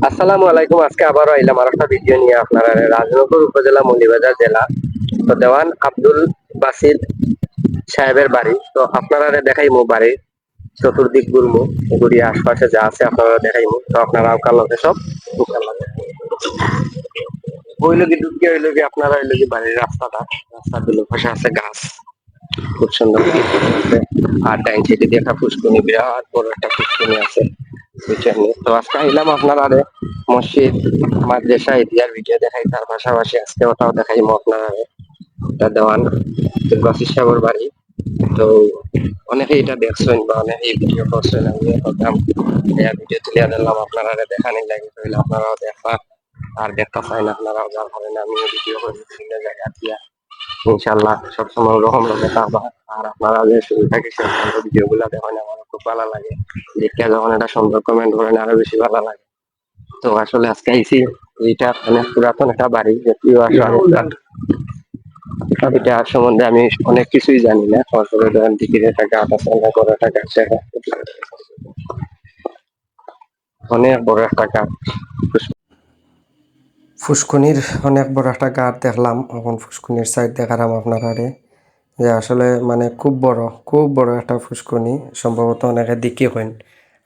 আসসালামু আলাইকুম। আজকে আবারও আইলাম আর একটা ভিডিও নিয়ে আপনারা রাজনগর উপজেলা মৌলভীবাজার জেলা তো দেওয়ান আব্দুল বাসিদ সাহেবের বাড়ি। তো আপনারা দেখাইমু বাড়ির চতুর্দিক ঘুরমু, ঘুরিয়ে আশপাশে যা আছে আপনারা দেখাইমু। তো আপনারা কালকে সব ইনশাআল্লাহ হইলো কি ঢুকে হইলো কি আপনারা হইলো কি বাড়ির রাস্তার দুলো পাশে আছে গাছ, খুব সুন্দর গাছ আছে। আর ডাইন সাইডে দিয়ে একটা পুষ্করণী, বিরাট বড় একটা পুষ্করণী আছে বুঝছেন নি? তো আজকে আইলাম আপনার আরে মসজিদ মাদ্রাসা ইতিহার ভিডিও দেখাই, তার পাশাপাশি আজকে ওটাও দেখাইমু আপনার আরে এটা দেওয়ান বাসির সাগর বাড়ি। তো অনেকে এটা দেখছেন বা অনেকে এই ভিডিও করছেন, আমি ভাবলাম ভিডিও তুলে দিলাম আপনারা দেখানি লাগে, তাহলে আপনারাও দেখা আর দেখতে পাই না আপনারাও, যার কারণে আমি ভিডিও করি বিভিন্ন জায়গা দিয়া। ইনশাল্লাহ সবসময় ওরকম লোকে থাকবা। আর আপনারা যে শুরু থেকে শেষ পর্যন্ত ভিডিও গুলা দেখেন আমার খুব ভালো লাগে, দেখতে যখন এটা সুন্দর কমেন্ট করেন আরো বেশি ভালো লাগে। তো আসলে আজকে আইসি, এইটা অনেক পুরাতন একটা বাড়ি, যদিও আসলে এটা সম্বন্ধে আমি অনেক কিছুই জানি না। তারপরে ধরেন টিকিট একটা গাছ আছে, অনেক বড় একটা গাছ, অনেক বড় একটা গাছ, ফুসকুনির অনেক বড় একটা গাছ দেখলাম। এখন ফুসকুনির সাইড দেখালাম আপনারা যে আসলে মানে খুব বড় একটা ফুসকুনি, সম্ভবত অনেকে দিকে হইন।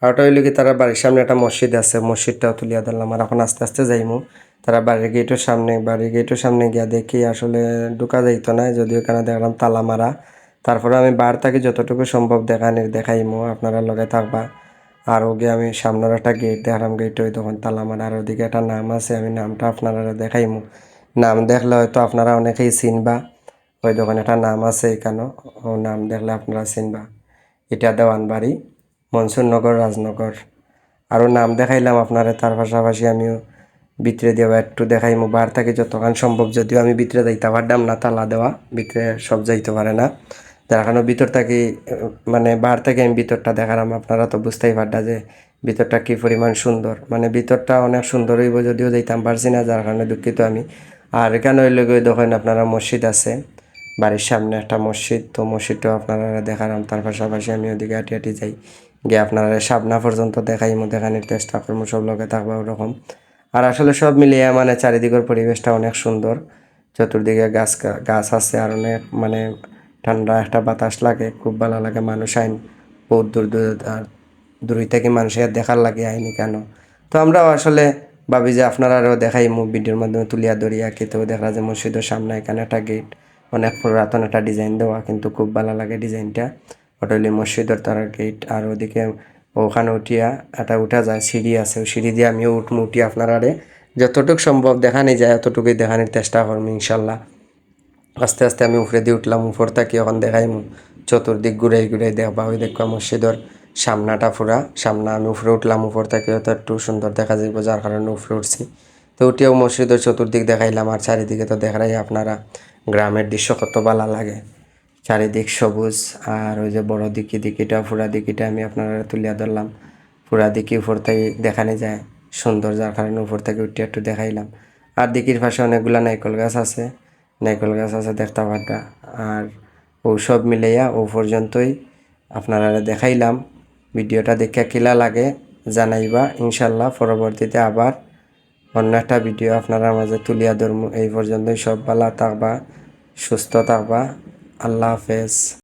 আর ওটা হইলে কি তারা বাড়ির সামনে একটা মসজিদ আছে, মসজিদটাও তুলিয়া দিলাম। আর এখন আস্তে আস্তে যাইমু তারা বাড়ির গেটের সামনে গিয়া দেখি আসলে ঢুকা যাইতো না, যদিও এখানে দেখলাম তালা মারা। তারপরে আমি বার থাকি যতটুকু সম্ভব দেখাইমু, আপনারা লগে থাকবা। আর ওকে আমি সামনের একটা গেট দেখলাম, গেট ওই তখন তালা মারা। আর ওদিকে একটা নাম আছে, আমি নামটা আপনারা দেখাইমু। নাম দেখলে হয়তো আপনারা অনেকেই চিনবা, ওই দোকানে একটা নাম আছে এখানে, ও নাম দেখলে আপনারা চিনবা। এটা দেওয়ান বাড়ি, মনসুরনগর, রাজনগর। আরও নাম দেখাইলাম আপনারা, তার পাশাপাশি আমিও ভিতরে দেওয়া একটু দেখাইমু বার থেকে যতক্ষণ সম্ভব। যদিও আমি ভিতরে যাইতে পারতাম না, তালা দেওয়া, ভিতরে সব যাইতে পারে না। যার কারণে ভিতর থেকে মানে বার থেকে আমি ভিতরটা দেখালাম, আপনারা তো বুঝতেই পারতা যে ভিতরটা কি পরিমাণ সুন্দর। মানে ভিতরটা অনেক সুন্দর হইব, যদিও যাইতাম পারছি না, যার কারণে দুঃখিত আমি। আর এখানে হইলে গিয়ে দেখেন আপনারা মসজিদ আছে, বাড়ির সামনে একটা মসজিদ। তো মসজিদটাও আপনারা দেখালাম, তার পাশাপাশি আমি ওদিকে হাঁটি হাঁটি যাই, গিয়ে আপনারা সাবনা পর্যন্ত দেখাইমু, দেখানোর চেষ্টা করবো, সব লোকে থাকবা ওরকম। আর আসলে সব মিলিয়ে মানে চারিদিকের পরিবেশটা অনেক সুন্দর, চতুর্দিকে গাছ আছে, আর অনেক মানে ঠান্ডা একটা বাতাস লাগে, খুব ভালো লাগে। মানুষ আইন বহুত দূর দূর আর দূরই থেকে মানুষের দেখার লাগে আইনি কেন। তো আমরাও আসলে ভাবি যে আপনারাও দেখাইমু, ভিডিওর মাধ্যমে তুলিয়া ধরিয়া খেতেও দেখা যায় মসজিদের সামনে এখানে একটা গেট, অনেক পুরাতন একটা ডিজাইন দেওয়া, কিন্তু খুব ভালো লাগে ডিজাইনটা। ওটা হইলে মসজিদের তারার গেট। আর ওদিকে ওখানে উঠিয়া একটা উঠা যায়, সিঁড়ি আছে, ওই সিঁড়ি দিয়ে আমিও উঠি আপনারা যতটুকু সম্ভব দেখানি যায় অতটুকুই দেখানোর চেষ্টা করবো ইনশাল্লাহ। আস্তে আস্তে আমি উপরে দিয়ে উঠলাম, উপর থাকি এখন দেখাইমু চতুর্দিক ঘুরাই ঘুরাই দেখবা। ওই দেখবা মসজিদের সামনাটা পুরা সামনা। আমি উপরে উঠলাম, উপর থেকে তো একটু সুন্দর দেখা যাইব, যার কারণে উপরে উঠছি। তো উঠেও মসজিদের চতুর্দিক দেখাইলাম। আর চারিদিকে তো দেখাই আপনারা গ্রামের দৃশ্য কত ভালো লাগে, চারিদিক সবুজ। আর ওই যে বড় দিকিটা পুরা দিকিটা আমি আপনারা তুলিয়া ধরলাম, পুরা দিকি উপর থেকে দেখানি যায় সুন্দর, যার কারণে উপর থেকে উঠে একটু দেখাইলাম। আর দিকির পাশে অনেকগুলা নাইকল গাছ আছে, দেখতে পারটা। আর ও সব মিলাইয়া ও পর্যন্তই আপনারা দেখাইলাম। ভিডিওটা দেখে কিলা লাগে জানাইবা ইনশাল্লাহ। পরবর্তীতে আবার অন্য একটা ভিডিও আপনারা মাঝে তুলিয়া ধরবো। এই পর্যন্তই, সব ভালো থাকবা, সুস্থ থাকবা, আল্লাহ হাফেজ।